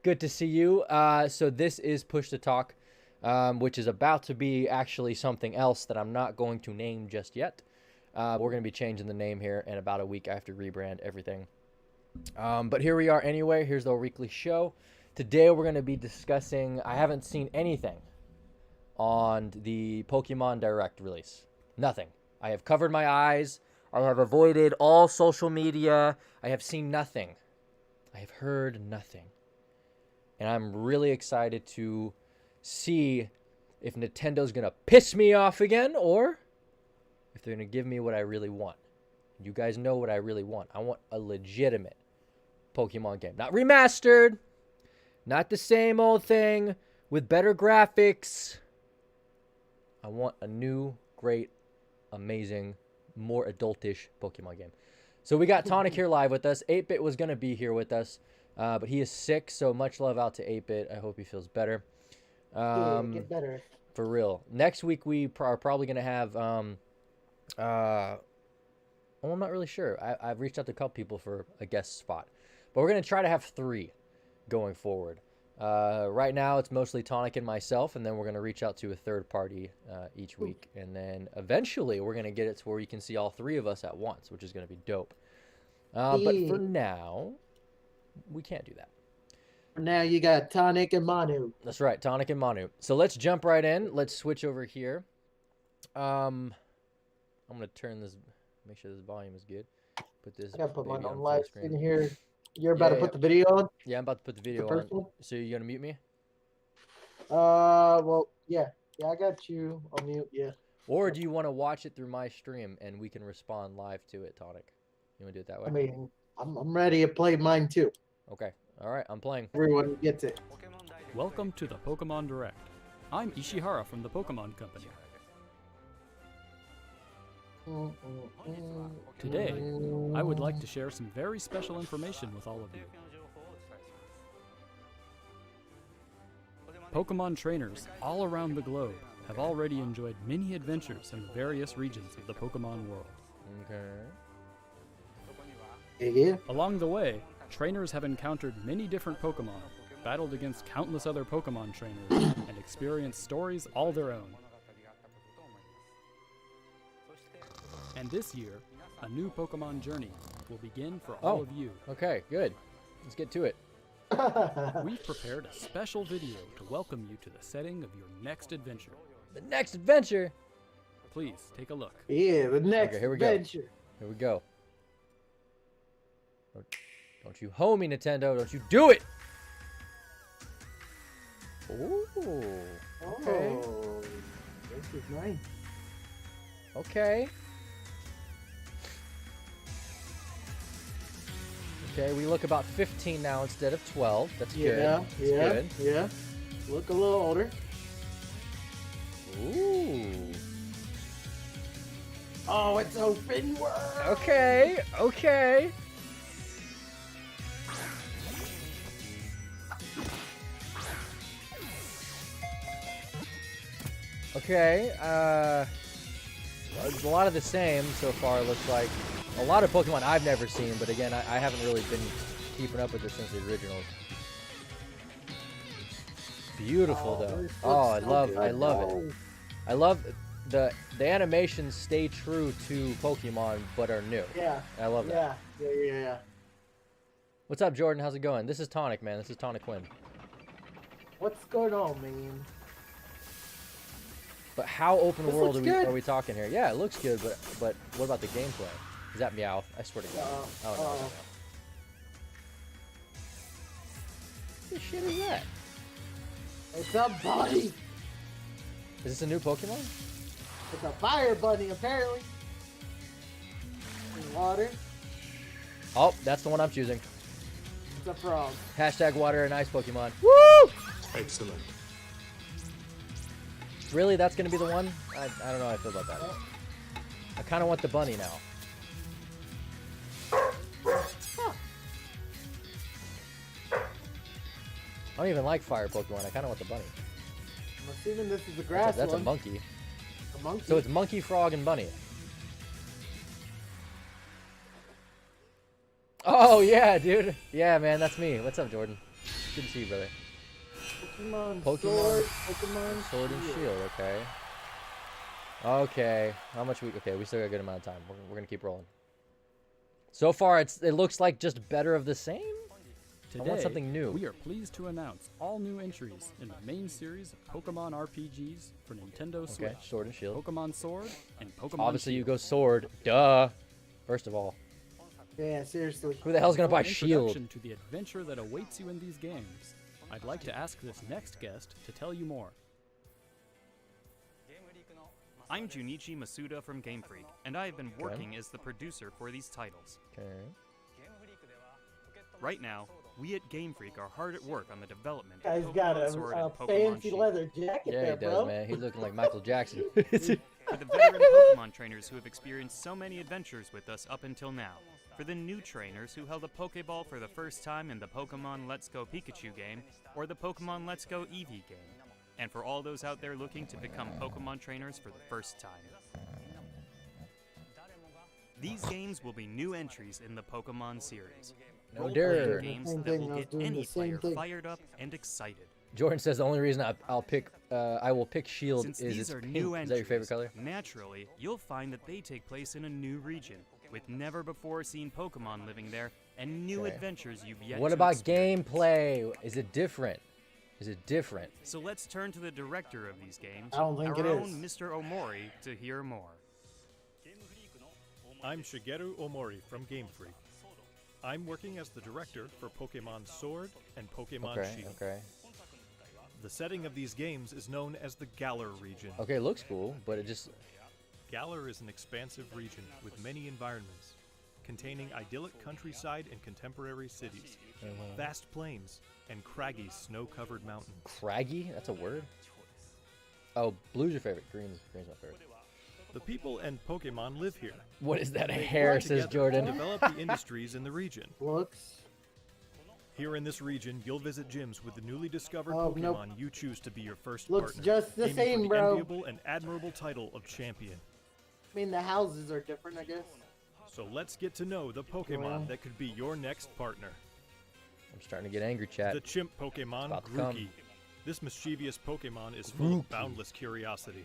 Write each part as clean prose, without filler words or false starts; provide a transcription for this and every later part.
Good to see you. So this is Push to Talk, which is about to be actually something else that I'm not going to name just yet. We're going to be changing the name here in about a week. I have to rebrand everything. But here we are anyway. Here's the weekly show. Today we're going to be discussing, I haven't seen anything on the Pokemon Direct release. Nothing. I have covered my eyes. I have avoided all social media. I have seen nothing. I have heard nothing. And I'm really excited to see if Nintendo's going to piss me off again or if they're going to give me what I really want. You guys know what I really want. I want a legitimate Pokemon game. Not remastered. Not the same old thing with better graphics. I want a new, great, amazing, more adultish Pokemon game. So we got Tonic here live with us. 8-Bit was going to be here with us, but he is sick, so much love out to 8-Bit. I hope he feels better. Get better. For real. Next week we are probably going to have... well, I'm not really sure. I've reached out to a couple people for a guest spot. But we're going to try to have 3 going forward. Right now, it's mostly Tonic and myself, and then we're going to reach out to a third party each week. And then eventually, we're going to get it to where you can see all 3 of us at once, which is going to be dope. But for now, we can't do that. Now you got Tonic and Manu. That's right, Tonic and Manu. So let's jump right in. Let's switch over here. I'm going to turn this, make sure this volume is good. Put this. I gotta put mine baby on full live screen. screen here. You're about to Yeah. put the video on? Yeah, I'm about to put the video first on. one? So you gonna mute me? Well, yeah. Yeah, I got you on mute, yeah. Or do you want to watch it through my stream and we can respond live to it, Tonic? You wanna do it that way? I mean, I'm ready to play mine too. Okay. All right. I'm playing. Everyone gets it. Welcome to the Pokemon Direct. I'm Ishihara from the Pokemon Company. Today, I would like to share some very special information with all of you. Pokemon trainers all around the globe have already enjoyed many adventures in the various regions of the Pokemon world. Okay. Yeah. Along the way, trainers have encountered many different Pokemon, battled against countless other Pokemon trainers, and experienced stories all their own. And this year, a new Pokemon journey will begin for all of you. Okay. Good. Let's get to it. We've prepared a special video to welcome you to the setting of your next adventure. The next adventure. Please take a look. Yeah, the next Okay, here we go. adventure. Here we go. Don't you hoe me, Nintendo. Don't you do it. Ooh. Okay. Oh, this is nice. Okay. Okay, we look about 15 now instead of 12. That's good. Yeah, That's yeah, good. yeah. Look a little older. Ooh. Oh, it's open world. Okay, okay. Okay, a lot of the same so far, it looks like. A lot of Pokemon I've never seen, but again, I haven't really been keeping up with this since the originals. Beautiful, though. this Oh, I looks so love good. it. I love the animations stay true to Pokemon, but are new. Yeah. I love that. Yeah. What's up, Jordan? How's it going? This is Tonic, man. This is Tonic Quinn. What's going on, man? But how open This world looks good. are we talking here? Yeah, it looks good, but what about the gameplay? Is that Meowth? I swear to God. Oh, no. uh-oh. What the shit is that? It's a bunny. Is this a new Pokemon? It's a fire bunny, apparently. In water. Oh, that's the one I'm choosing. It's a frog. Hashtag water and ice Pokemon. Woo! Excellent. Really? That's going to be the one? I don't know how I feel about that. I kind of want the bunny now. I don't even like fire Pokemon. I kind of want the bunny. I'm assuming this is the grass That's a one. monkey. A monkey. So it's monkey, frog, and bunny. Oh, yeah, dude. Yeah, man, that's me. What's up, Jordan? Good to see you, brother. Pokemon Sword, Pokemon Sword and Shield. Okay. Okay. How much we? Okay, we still got a good amount of time. We're gonna keep rolling. So far, it looks like just better of the same. I want something new. We are pleased to announce all new entries in the main series of Pokemon RPGs for Nintendo Switch. Okay, Sword and Shield. Pokemon Sword and Pokemon Obviously, you Shield. go Sword. Duh. First of all, Yeah, seriously. who the hell's gonna For buy an Shield? introduction to the adventure that awaits you in these games, I'd like to ask this next guest to tell you more. I'm Junichi Masuda from Game Freak, and I have been working as the producer for these titles. Okay. Right now, we at Game Freak are hard at work on the development Guy's of got Pokemon Sword a and Pokemon fancy Shield. leather jacket Yeah, there, he does, bro. man. He's looking like Michael Jackson. For the veteran Pokemon trainers who have experienced so many adventures with us up until now. For the new trainers who held a Pokeball for the first time in the Pokemon Let's Go Pikachu game, or the Pokemon Let's Go Eevee game. And for all those out there looking to become Pokemon trainers for the first time. These games will be new entries in the Pokemon series. No Role-playing dirt. games Same that thing, will I was get doing any the same player thing. fired up and excited. Jordan says the only reason I will pick Shield Since is these it's are pink. new Is that your favorite entries, color? naturally, you'll find that they take place in a new region, with never-before-seen Pokemon living there, and new Okay. adventures you've yet What to about experience. gameplay? Is it different? Is it different? So let's turn to the director of these games, I don't think our it own is. Mr. Omori, to hear more. I'm Shigeru Omori from Game Freak. I'm working as the director for Pokemon Sword and Pokemon Okay, Shield. okay. The setting of these games is known as the Galar region. Okay, it looks cool, but it just... Galar is an expansive region with many environments, containing idyllic countryside and contemporary cities, vast plains, and craggy snow-covered mountains. Craggy? That's a word? Oh, blue's your favorite. Green's my favorite. The people and Pokemon live here. What is that? A They hair, work says together Jordan. to develop the industries in the region. Looks. Here in this region, you'll visit gyms with the newly discovered Oh, Pokemon nope. you choose to be your first Looks partner. just the aiming same, for the bro. enviable and admirable title of champion. I mean, the houses are different, I guess. So let's get to know the Pokemon Well. that could be your next partner. I'm starting to get angry, chat. The chimp Pokemon, about to come. Grookey. This mischievous Pokemon is full of boundless curiosity.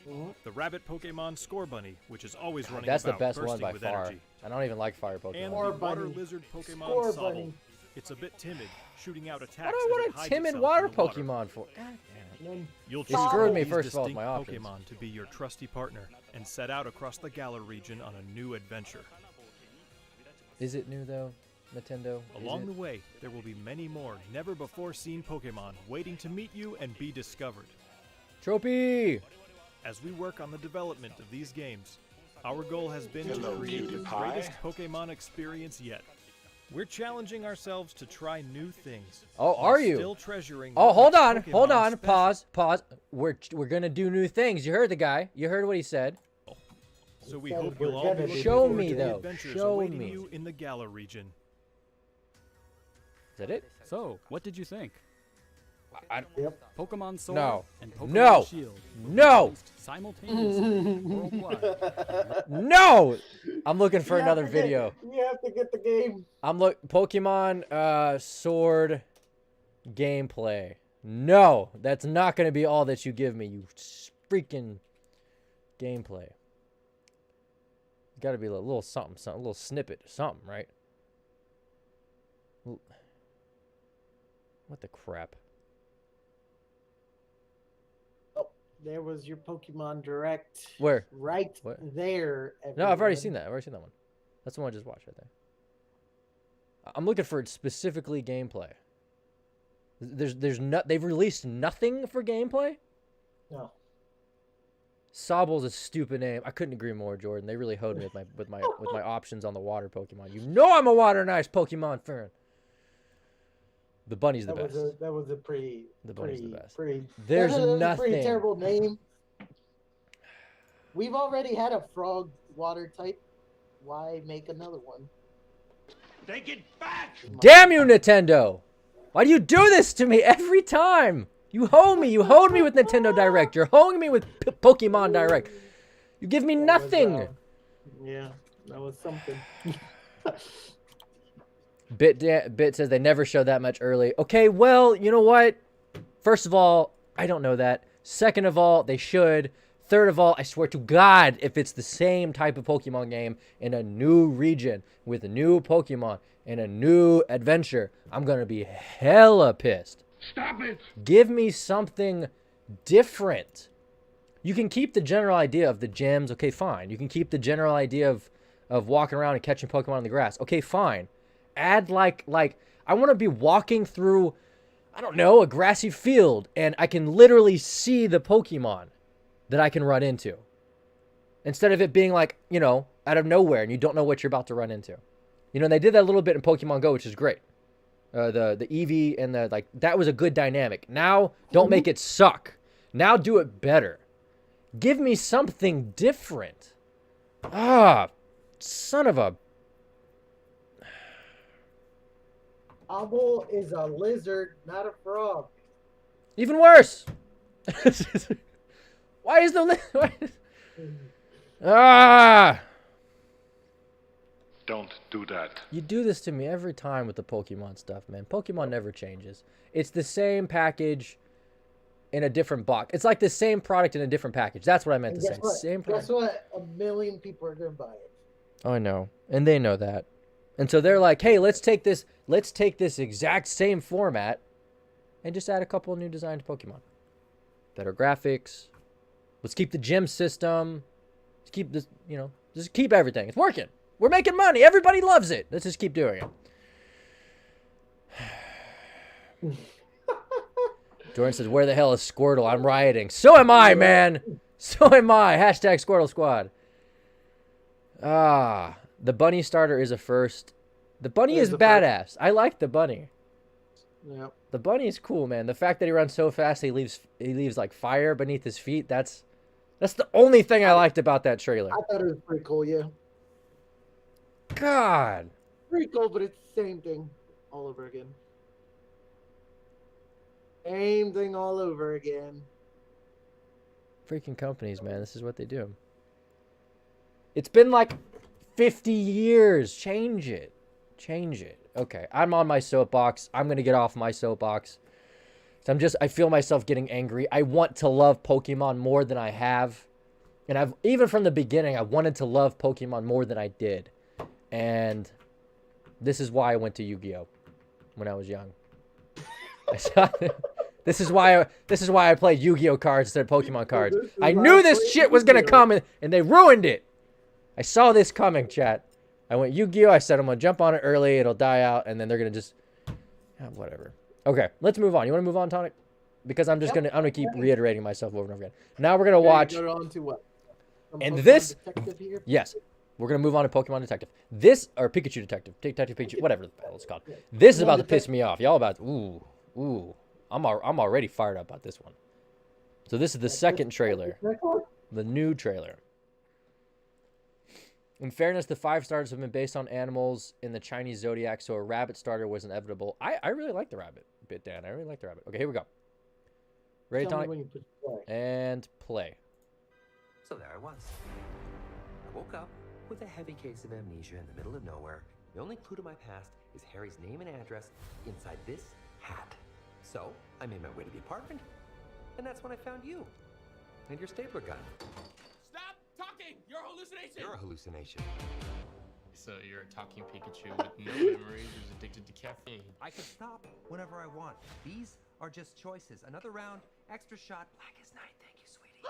Mhm. The rabbit Pokemon, Scorbunny, which is always running That's the about, best one bursting by with far. energy. I don't even like fire And Pokemon. the Scorbunny. water lizard Pokemon, Scorbunny. Sobble. It's a bit timid, shooting out attacks What do I as it want a hides timid itself water in the water. Pokemon for? God damn it. And then You'll You choose screwed me these first of all with distinct my options. Pokemon to be your trusty partner and set out across the Galar region on a new adventure. Is it new though, Nintendo? Along Is the it? way, there will be many more never-before-seen Pokemon waiting to meet you and be discovered. Trophy! As we work on the development of these games, our goal has been Hello, to create the PewDiePie. greatest Pokemon experience yet. We're challenging ourselves to try new things. Oh, while are you? Still treasuring Oh, what hold makes on, hold Pokemon on. special. Pause. We're gonna do new things. You heard the guy. You heard what he said. So we Said hope we're you'll all gonna be do looking Show forward me, to the though. adventures Show awaiting me. you in the Galar region. Is that it? So, what did you think? Yep. Pokemon Sword No. and Pokemon No. Shield were No. released simultaneously worldwide. No! I'm looking for You have another to get- video. You have to get the game. Pokemon Sword gameplay. No, that's not gonna be all that you give me. You freaking gameplay. Got to be a little something, a little snippet, something, right? What the crap? There was your Pokemon Direct. Where? Right What? there. No, I've already everyone. seen that. I've already seen that one. That's the one I just watched right there. I'm looking for specifically gameplay. There's not. They've released nothing for gameplay. No. Sobble's a stupid name. I couldn't agree more, Jordan. They really hoed me with my options on the water Pokemon. You know I'm a water nice Pokemon fan. The bunny's the best. That was a pretty. The bunny's the pretty, best. Pretty, There's that was a nothing. pretty terrible name. We've already had a frog water type. Why make another one? Take it back! Damn you, Nintendo! Why do you do this to me every time? You hold me. You hold me with Nintendo Direct. You're holding me with Pokemon Direct. You give me nothing. Yeah, that was something. Bit says they never show that much early. Okay, well, you know what? First of all, I don't know that. Second of all, they should. Third of all, I swear to God, if it's the same type of Pokemon game in a new region with new Pokemon and a new adventure, I'm going to be hella pissed. Stop it! Give me something different. You can keep the general idea of the gyms. Okay, fine. You can keep the general idea of walking around and catching Pokemon in the grass. Okay, fine. Add like I want to be walking through, I don't know, a grassy field and I can literally see the Pokemon that I can run into. Instead of it being like, you know, out of nowhere and you don't know what you're about to run into. You know, they did that a little bit in Pokemon Go, which is great. The Eevee and the, like, that was a good dynamic. Now, don't make it suck. Now do it better. Give me something different. Ah, son of a... Obble is a lizard, not a frog. Even worse. Why is the... Ah! Don't do that. You do this to me every time with the Pokemon stuff, man. Pokemon never changes. It's the same package in a different box. It's like the same product in a different package. That's what I meant to say. Same product. Guess what? 1 million people are going to buy it. Oh, I know. And they know that. And so they're like, hey, let's take this exact same format and just add a couple of new designed Pokemon. Better graphics. Let's keep the gym system. Let's keep this, you know, just keep everything. It's working. We're making money. Everybody loves it. Let's just keep doing it. Jordan says, where the hell is Squirtle? I'm rioting. So am I, man. So am I. Hashtag Squirtle Squad. Ah, the bunny starter is a first. The bunny is badass. I like the bunny. Yep. The bunny is cool, man. The fact that he runs so fast, he leaves like fire beneath his feet. That's the only thing I liked about that trailer. I thought it was pretty cool, yeah. God. Pretty cool, but it's the same thing all over again. Same thing all over again. Freaking companies, man. This is what they do. It's been like 50 years. Change it. Change it. Okay, I'm on my soapbox. I'm going to get off my soapbox. So I feel myself getting angry. I want to love Pokemon more than I have. And even from the beginning, I wanted to love Pokemon more than I did. And this is why I went to Yu-Gi-Oh! When I was young. This is why I played Yu-Gi-Oh! Cards instead of Pokemon cards. I knew this shit was going to come and they ruined it. I saw this coming, chat. I went Yu-Gi-Oh! I said I'm going to jump on it early. It'll die out. And then they're going to just... whatever. Okay, let's move on. You want to move on, Tonic? Because I'm going to keep reiterating myself over and over again. Now we're going to watch... Go on to what? And Pokemon this... Detective here? Yes. We're going to move on to Pokemon Detective. This... Or Pikachu Detective. Detective Pikachu. Whatever the hell it's called. This is about to piss me off. Y'all about... Ooh. I'm already fired up about this one. So this is the second trailer. The new trailer. In fairness, the 5 starters have been based on animals in the Chinese zodiac, so a rabbit starter was inevitable. I really like the rabbit bit, Dan. I really like the rabbit. Okay, here we go. Ready, Tonic? And play. So there I was. I woke up with a heavy case of amnesia in the middle of nowhere. The only clue to my past is Harry's name and address inside this hat. So I made my way to the apartment, and that's when I found you and your stapler gun. Stop talking! You're a hallucination! You're a hallucination. So you're a talking Pikachu with no memories who's addicted to caffeine. I can stop whenever I want. These are just choices. Another round, extra shot, black as night. Thank you, sweetie.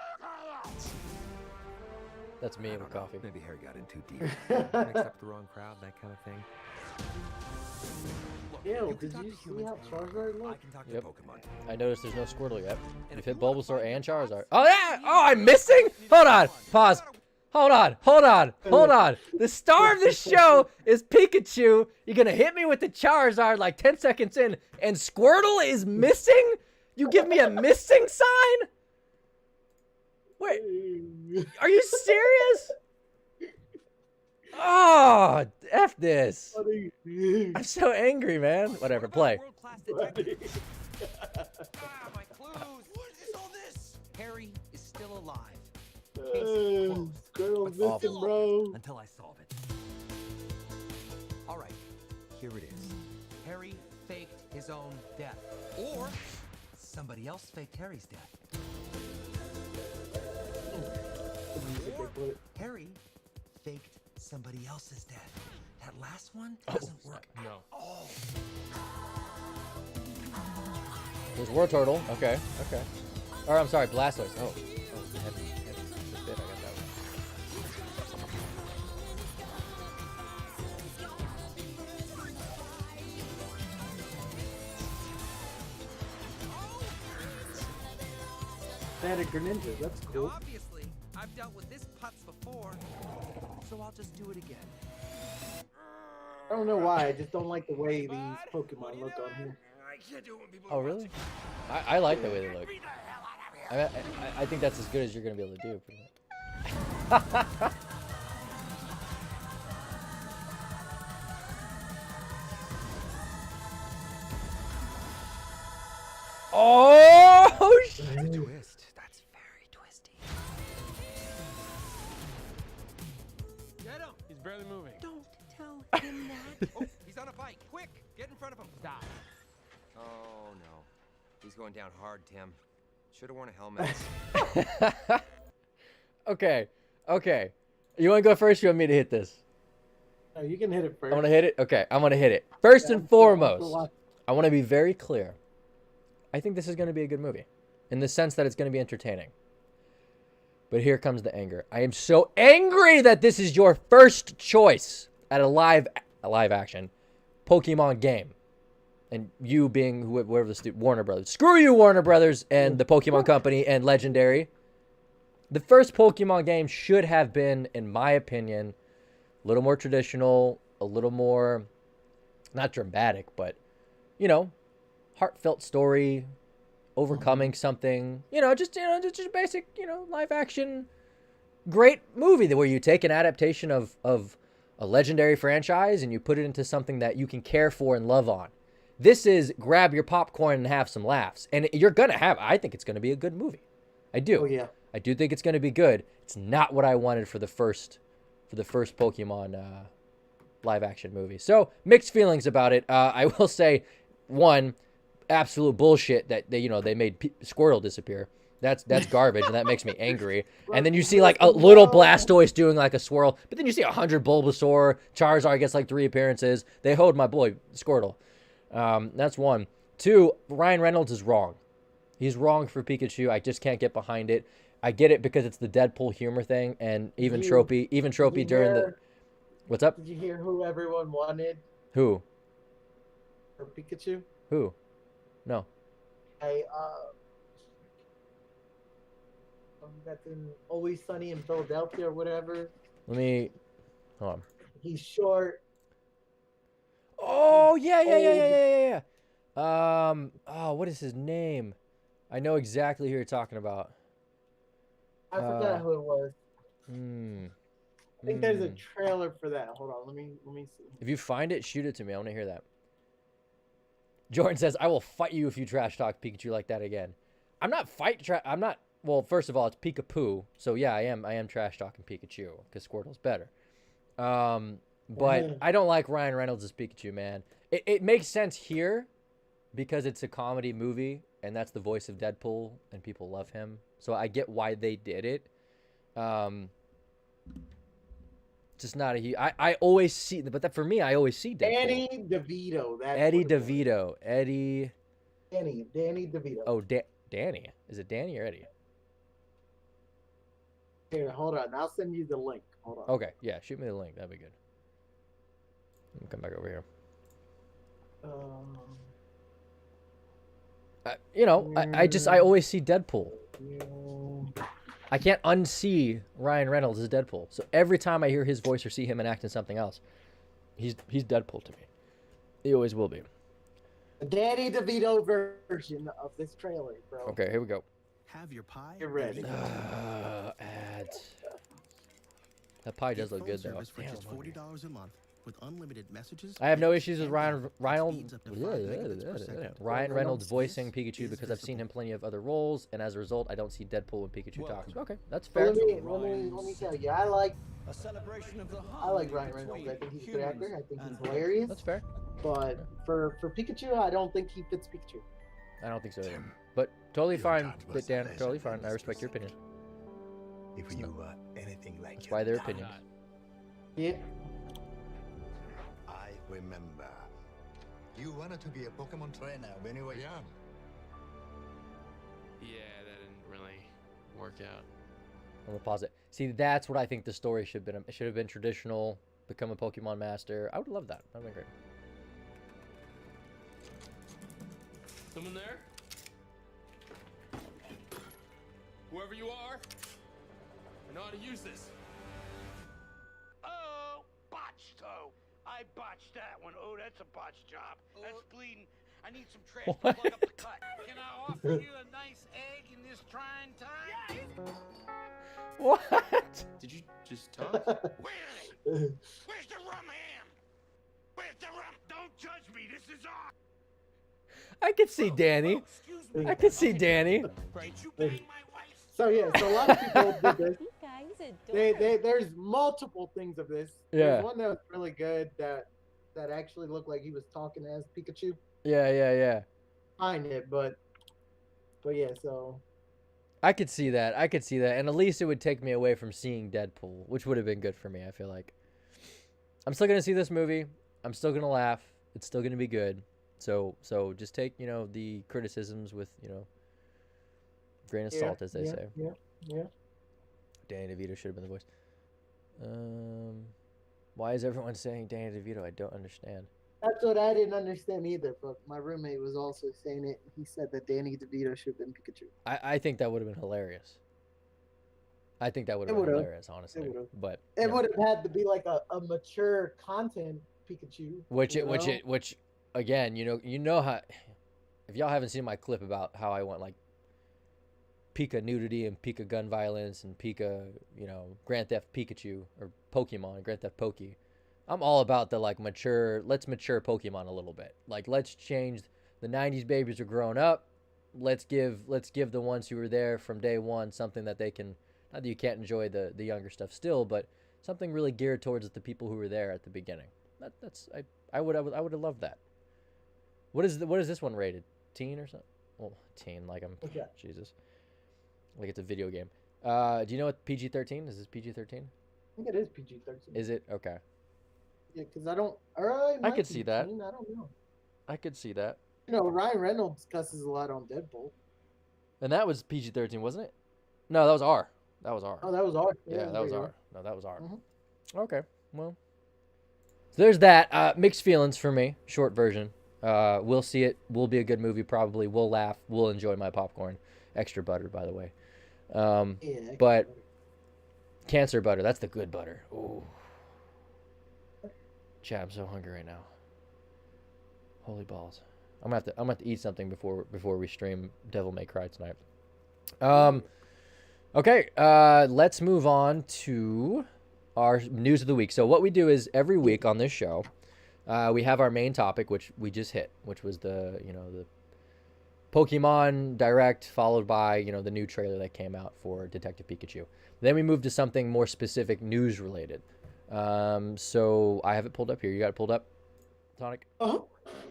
That's me with coffee. Maybe Harry got in too deep. Mixed up the wrong crowd, that kind of thing. Ew, did you see how Charizard looked? I can talk Yep. to Pokemon. I noticed there's no Squirtle yet. You've hit Bulbasaur and Charizard. Oh, yeah! Oh, I'm missing? Hold on. Pause. Hold on. The star of the show is Pikachu. You're going to hit me with the Charizard like 10 seconds in, and Squirtle is missing? You give me a missing sign? Wait. Are you serious? Oh, F this. I'm so angry, man. Whatever, play. World-class detective. My clues. What is all this? Harry is still alive. Case closed. Squirtle's But missing, still bro. until I solve it. All right, here it is. his own death. Or somebody else faked Harry's death. Or Harry faked somebody else's death. That last one doesn't work. No. There's War Turtle. Okay, okay. Or I'm sorry, Blastoise. Oh, heavy. That's it, I got that one. That a Greninja. That's Now, cool. obviously, I've dealt with this putz before, so I'll just do it again. I don't know why. I just don't like the way these Pokemon look on here. I can't do it when people Oh, really? I like the way they look. I think that's as good as you're going to be able to do. Pretty much. Oh, shit. Twist. That's very twisty. Get him! He's barely moving. Don't tell him that. Oh, he's on a bike. Quick, get in front of him. Stop. Oh no, he's going down hard, Tim. Should have worn a helmet. Okay, okay. You want to go first? You want me to hit this? No, you can hit it first. I want to hit it? Okay, I'm going to hit it. First Yeah, and I'm foremost, still I want to be very clear. I think this is going to be a good movie in the sense that it's going to be entertaining. But here comes the anger. I am so angry that this is your first choice at a live action Pokemon game. And you being whoever Warner Brothers. Screw you, Warner Brothers and the Pokemon Company and Legendary. The first Pokemon game should have been, in my opinion, a little more traditional, a little more, not dramatic, but, you know, heartfelt story, overcoming something, just a basic, live action, great movie where you take an adaptation of a legendary franchise and you put it into something that you can care for and love on. This is grab your popcorn and have some laughs. And you're going to have, I think it's going to be a good movie. I do. Oh, yeah. I do think it's going to be good. It's not what I wanted for the first Pokemon live action movie. So mixed feelings about it. I will say, one, absolute bullshit that they made Squirtle disappear. That's garbage, and that makes me angry. And then you see like a little Blastoise doing like a swirl, but then you see 100 Bulbasaur, Charizard gets like 3 appearances. They hold my boy Squirtle. That's one. Two, Ryan Reynolds is wrong. He's wrong for Pikachu. I just can't get behind it. I get it because it's the Deadpool humor thing, and even Tropy during the. What's up? Did you hear who everyone wanted Who? for Pikachu? Who? No. That's in Always Sunny in Philadelphia or whatever. Let me. Hold on. He's short. Oh yeah. Oh, what is his name? I know exactly who you're talking about. I forgot who it was. I think there's a Hmm. trailer for that. Hold on, let me see. If you find it, shoot it to me. I want to hear that. Jordan says, "I will fight you if you trash talk Pikachu like that again." I'm not I'm not. Well, first of all, it's Pika-Poo, so yeah, I am trash talking Pikachu because Squirtle's better. But I don't like Ryan Reynolds as Pikachu, man. It makes sense here because it's a comedy movie and that's the voice of Deadpool and people love him. So I get why they did it. Just not a huge. I always see, but that for me, I always see Deadpool. Danny DeVito. That's Eddie what it was. DeVito. Eddie. Danny DeVito. Oh, Danny. Is it Danny or Eddie? Here, hold on. I'll send you the link. Hold on. Okay, yeah, shoot me the link. That'd be good. Let me come back over here. I always see Deadpool. I can't unsee Ryan Reynolds as Deadpool. So every time I hear his voice or see him and act in something else, he's Deadpool to me. He always will be. The Danny DeVito version of this trailer, bro. Okay, here we go. Have your pie. Get ready. Ads. That pie does look good though. For just $40 a month with unlimited messages. I have no issues with Ryan Ryan Reynolds voicing Pikachu because I've seen him plenty of other roles, and as a result, I don't see Deadpool when Pikachu talks. Okay, that's fair. Let me tell you, I like A celebration of the I like harmony Ryan Reynolds. I think between he's a good actor. I humans think he's and hilarious. That's fair. But for Pikachu, I don't think he fits Pikachu. I don't think so either. But totally fine. But Dan, totally fine. I respect your opinion. If you were anything like That's why their opinions. Yeah. I remember. You wanted to be a Pokemon trainer when you were young. Yeah, that didn't really work out. I'm gonna pause it. See, that's what I think the story should have been. It should have been traditional. Become a Pokemon master. I would love that. That'd be great. Someone there? Whoever you are, I know how to use this. Oh, botched toe. I botched that one. Oh, that's a botched job. That's bleeding. I need some trash to plug up the cut. Can I offer you a nice egg in this trying time? What? Did you just talk? Where is it? Where's the rum ham? Where's the rum? Don't judge me. This is art. I could see Danny. Excuse me. I could see Danny. Did you bang my wife? So yeah, so a lot of people did this. There's multiple things of this. Yeah. There's one that was really good that actually looked like he was talking as Pikachu. Yeah. Find it, but yeah, so I could see that. And at least it would take me away from seeing Deadpool, which would have been good for me, I feel like. I'm still going to see this movie. I'm still going to laugh. It's still going to be good. So just take, the criticisms with, grain of salt, as they say. Yeah. Danny DeVito should have been the voice. Why is everyone saying Danny DeVito? I don't understand. That's what I didn't understand either, but my roommate was also saying it. He said that Danny DeVito should have been Pikachu. I think that would have been hilarious. I think that would have It been would've. hilarious, honestly. It would've. But It would have had to be like a mature content Pikachu. which again, you know how, if y'all haven't seen my clip about how I want like Pika nudity and Pika gun violence and Pika, Grand Theft Pikachu or Pokemon, Grand Theft Poke. I'm all about the like let's mature Pokemon a little bit. Like let's change, the 90s babies are growing up. Let's give the ones who were there from day one something that they can, not that you can't enjoy the younger stuff still, but something really geared towards the people who were there at the beginning. I would have loved that. What is this one rated? Teen or something? Well, teen, like Okay. Jesus. Like it's a video game. Do you know what PG-13? Is this PG-13? I think it is PG-13. Is it? Okay. Yeah, because I don't. I could see that. I don't know. I could see that. Ryan Reynolds cusses a lot on Deadpool. And that was PG-13, wasn't it? No, that was R. That was R. Oh, that was R. Yeah, that was rated R. No, that was R. Mhm. Okay, well. So there's that. Mixed feelings for me. Short version. We'll see it. Will be a good movie probably. We'll laugh. We'll enjoy my popcorn. Extra butter, by the way. Yeah, But cancer butter. That's the good butter. Ooh. Chad, I'm so hungry right now. Holy balls. I'm gonna have to eat something before we stream Devil May Cry tonight. Okay, let's move on to our news of the week. So what we do is every week on this show, we have our main topic, which we just hit, which was the Pokemon Direct, followed by the new trailer that came out for Detective Pikachu. Then we move to something more specific, news related. So I have it pulled up here. You got it pulled up, Tonic?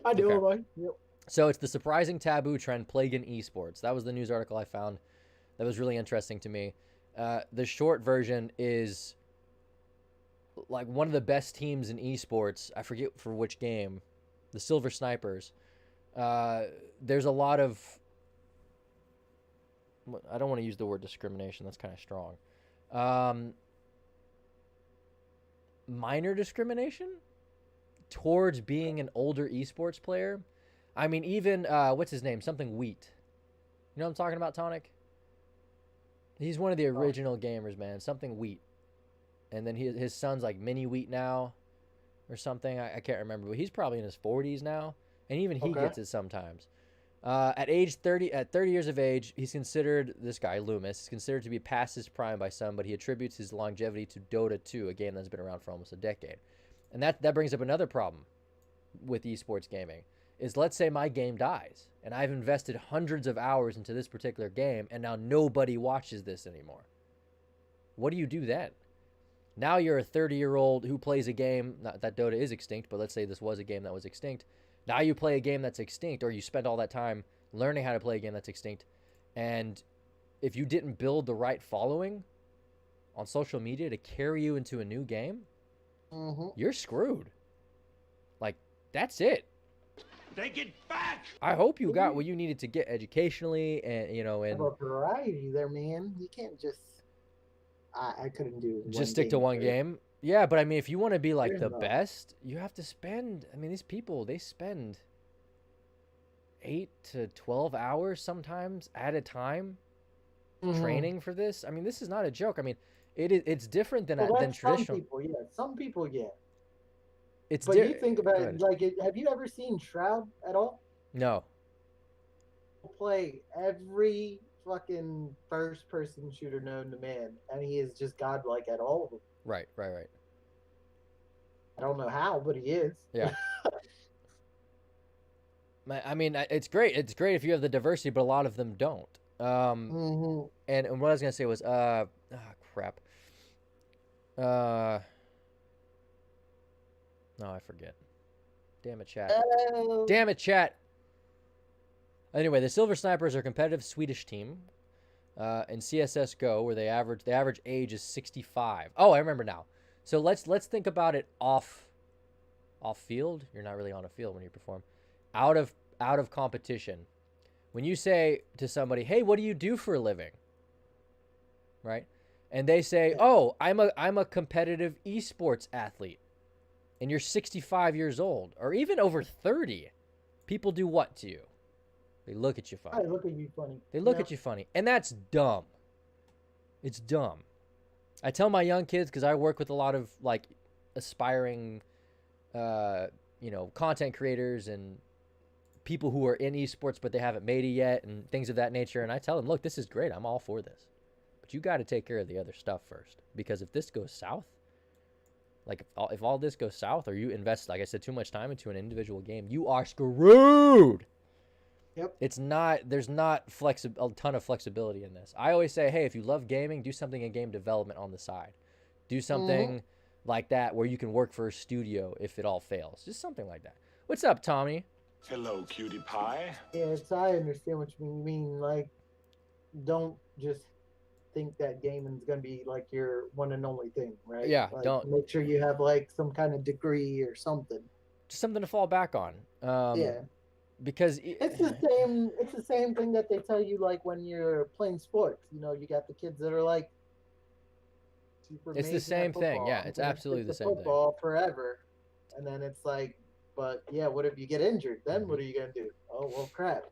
I do. Okay. Yep. So it's the surprising taboo trend plaguing esports. That was the news article I found. That was really interesting to me. The short version is like one of the best teams in esports. I forget for which game. The Silver Snipers. There's a lot of, I don't want to use the word discrimination. That's kind of strong. Minor discrimination towards being an older esports player. I mean, even, what's his name? Something Wheat. You know what I'm talking about, Tonic? He's one of the original gamers, man. Something Wheat. And then his son's like Mini Wheat now or something. I can't remember. But he's probably in his 40s now. And even he gets it sometimes. At 30 years of age, he's considered, this guy, Loomis, is considered to be past his prime by some, but he attributes his longevity to Dota 2, a game that's been around for almost a decade. And that brings up another problem with esports gaming, is let's say my game dies, and I've invested hundreds of hours into this particular game, and now nobody watches this anymore. What do you do then? Now you're a 30-year-old who plays a game, not that Dota is extinct, but let's say this was a game that was extinct. Now you play a game that's extinct, or you spend all that time learning how to play a game that's extinct, and if you didn't build the right following on social media to carry you into a new game, you're screwed. Like, that's it. Take it back! I hope you got what you needed to get educationally, and you know, and Have a variety there, man. You can't just. I couldn't do. just stick to one game. Yeah, but I mean, if you want to be like the enough. best, you have to spend. I mean, these people, they spend 8 to 12 hours sometimes at a time training for this. I mean, this is not a joke. I mean, it's different than Well, than that's some traditional. people, yeah. Some people, yeah. It's But you think about Good. it, like, have you ever seen Shroud at all? No. Play every fucking first-person shooter known to man, and he is just godlike at all of them. Right. I don't know how, but he is. Yeah. I mean, it's great. It's great if you have the diversity, but a lot of them don't. And what I was gonna say was, crap. No, I forget. Damn it, chat. Damn it, chat. Anyway, the Silver Snipers are a competitive Swedish team in CSS Go, where the average age is 65. Oh, I remember now. So let's think about it off field. You're not really on a field when you perform. Out of competition. When you say to somebody, "Hey, what do you do for a living?" Right? And they say, "Oh, I'm a competitive esports athlete." And you're 65 years old, or even over 30. People do what to you? They look at you funny. I look at you funny. They look at you funny, and that's dumb. It's dumb. I tell my young kids, because I work with a lot of like aspiring, content creators and people who are in esports but they haven't made it yet and things of that nature. And I tell them, look, this is great. I'm all for this, but you got to take care of the other stuff first, because if this goes south, like if all this goes south, or you invest, like I said, too much time into an individual game, you are screwed. Yep. There's not a ton of flexibility in this. I always say, hey, if you love gaming, do something in game development on the side. Do something like that where you can work for a studio if it all fails. Just something like that. What's up, Tommy? Hello, cutie pie. Yeah, I understand what you mean. Like, don't just think that gaming's gonna be like your one and only thing, right? Yeah, like, don't. Make sure you have like some kind of degree or something. Just something to fall back on. Yeah. Because it's the same thing that they tell you, like when you're playing sports. You know, you got the kids that are like super It's the amazing at same thing. football, Yeah, it's and they absolutely stick the to same thing. football forever, and then it's like, but yeah, what if you get injured? Then what are you gonna do? Oh well, crap.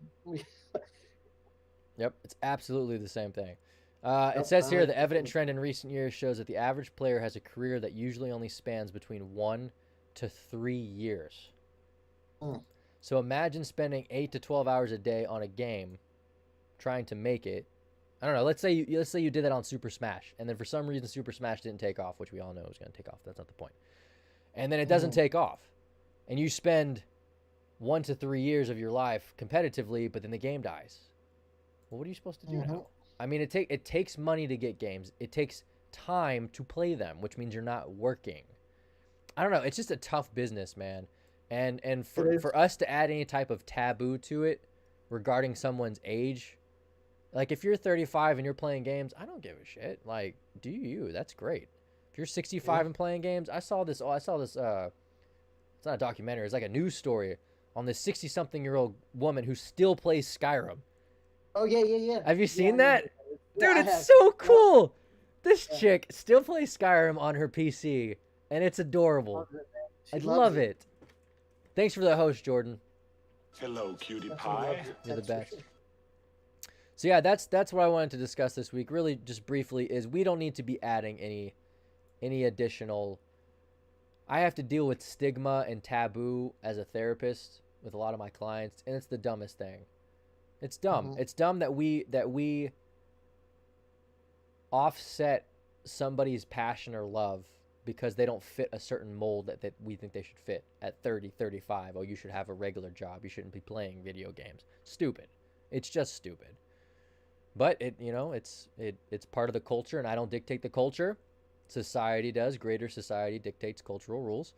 Yep, it's absolutely the same thing. It says here, the evident trend in recent years shows that the average player has a career that usually only spans between 1 to 3 years. So imagine spending 8 to 12 hours a day on a game, trying to make it. I don't know. Let's say you did that on Super Smash, and then for some reason Super Smash didn't take off, which we all know is going to take off. That's not the point. And then it doesn't take off, and you spend 1 to 3 years of your life competitively, but then the game dies. Well, what are you supposed to do now? I mean, it takes money to get games. It takes time to play them, which means you're not working. I don't know. It's just a tough business, man. And for us to add any type of taboo to it regarding someone's age, like if you're 35 and you're playing games, I don't give a shit. Like, do you? That's great. If you're 65 and playing games, I saw this. It's not a documentary. It's like a news story on this 60-something-year-old woman who still plays Skyrim. Oh yeah. Have you seen that? Yeah, Dude, I have. it's so cool. This chick still plays Skyrim on her PC, and it's adorable. I love it. Thanks for the host, Jordan. Hello, cutie pie. You're the best. So yeah, that's what I wanted to discuss this week. Really, just briefly, is we don't need to be adding any additional. I have to deal with stigma and taboo as a therapist with a lot of my clients, and it's the dumbest thing. It's dumb. It's dumb that we offset somebody's passion or love because they don't fit a certain mold that we think they should fit at 30, 35. Oh, you should have a regular job. You shouldn't be playing video games. Stupid. It's just stupid. But it's part of the culture, and I don't dictate the culture. society does. Greater society dictates cultural rules.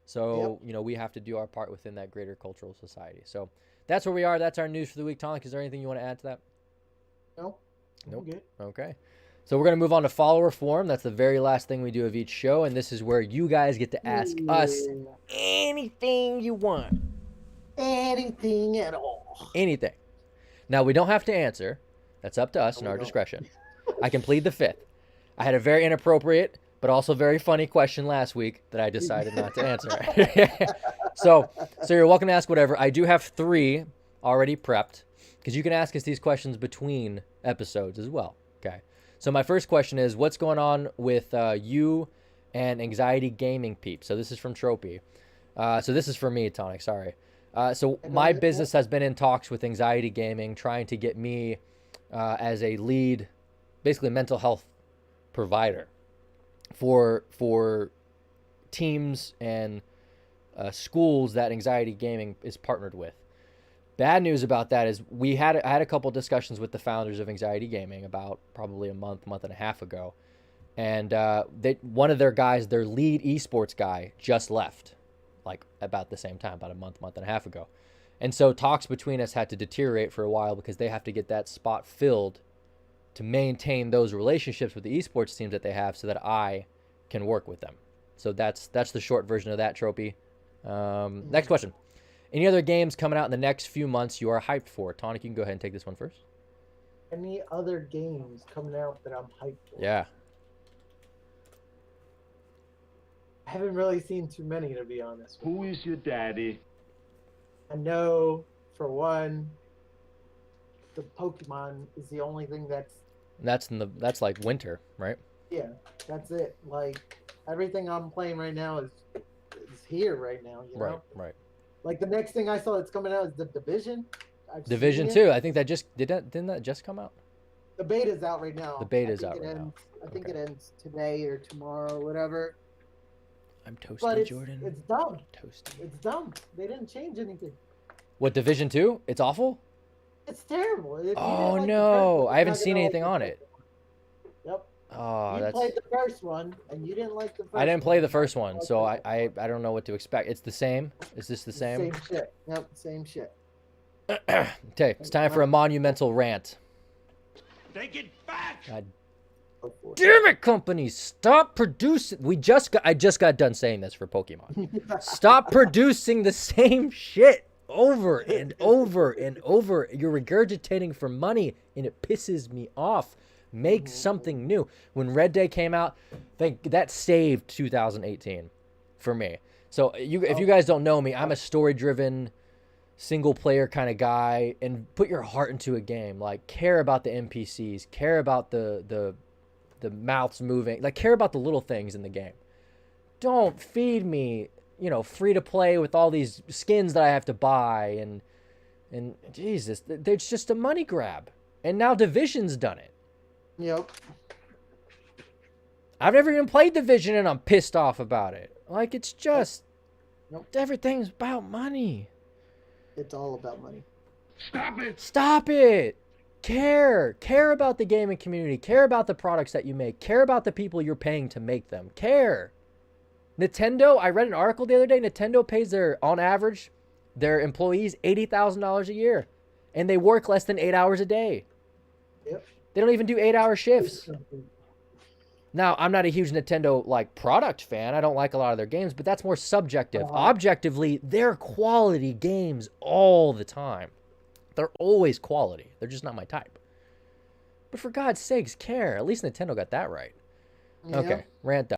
So, we have to do our part within that greater cultural society. So that's where we are. That's our news for the week. Tonic, is there anything you want to add to that? No. Nope. Good. Okay. So we're going to move on to follower form. That's the very last thing we do of each show. And this is where you guys get to ask us anything you want. Anything at all. Anything. Now, we don't have to answer. That's up to us and our discretion. I can plead the fifth. I had a very inappropriate, but also very funny question last week that I decided not to answer. So you're welcome to ask whatever. I do have 3 already prepped because you can ask us these questions between episodes as well. Okay. So my first question is, what's going on with you and Anxiety Gaming Peep? So this is from Tropy. So this is for me, Tonic. Sorry. So my business has been in talks with Anxiety Gaming, trying to get me as a lead, basically mental health provider for teams and schools that Anxiety Gaming is partnered with. Bad news about that is I had a couple discussions with the founders of Anxiety Gaming about probably a month and a half ago, and one of their guys, their lead esports guy, just left, like about the same time, about a month and a half ago. And so talks between us had to deteriorate for a while because they have to get that spot filled to maintain those relationships with the esports teams that they have so that I can work with them. So that's the short version of that, Tropy. Next question. Any other games coming out in the next few months you are hyped for? Tonic, you can go ahead and take this one first. Any other games coming out that I'm hyped for? Yeah. I haven't really seen too many, to be honest. Who is your daddy? I know, for one, the Pokemon is the only thing that's like winter, right? Yeah, that's it. Like, everything I'm playing right now is here right now, you know? Right. Like, the next thing I saw that's coming out is The Division. Division 2. I think that didn't that just come out? The beta's out right now. The beta's out right now. I think it ends today or tomorrow, whatever. I'm toasty, But Jordan. it's dumb. Toasty. It's dumb. They didn't change anything. What, Division 2? It's awful? It's terrible. If you didn't Oh, like the no. first one, I haven't you're seen not gonna anything like on the it. second one. Yep. Oh, You played the first one, and you didn't like the first one. I didn't play the first one, so I don't know what to expect. It's the same? Is this the same? Same shit. Yep, same shit. Okay, it's time for a monumental rant. Take it back! God damn it, companies! Stop producing. I just got done saying this for Pokemon. Stop producing the same shit over and over and over. You're regurgitating for money, and it pisses me off. Make something new. When Red Day came out, that saved 2018 for me. So if you guys don't know me, I'm a story-driven, single-player kind of guy, and put your heart into a game. Like, care about the NPCs, care about the mouths moving, like, care about the little things in the game. Don't feed me, free to play with all these skins that I have to buy, and Jesus, it's just a money grab. And now Division's done it. Yep. I've never even played Division, and I'm pissed off about it. Like, it's just everything's about money. It's all about money. Stop it. Care about the gaming community. Care about the products that you make. Care about the people you're paying to make them. Care. Nintendo, I read an article the other day. Nintendo pays on average, their employees $80,000 a year, and they work less than 8 hours a day. Yep. They don't even do 8-hour shifts. Now, I'm not a huge Nintendo product fan. I don't like a lot of their games, but that's more subjective. Objectively, they're quality games all the time. They're always quality. They're just not my type. But for God's sakes, care. At least Nintendo got that right. Yeah. Okay, rant done.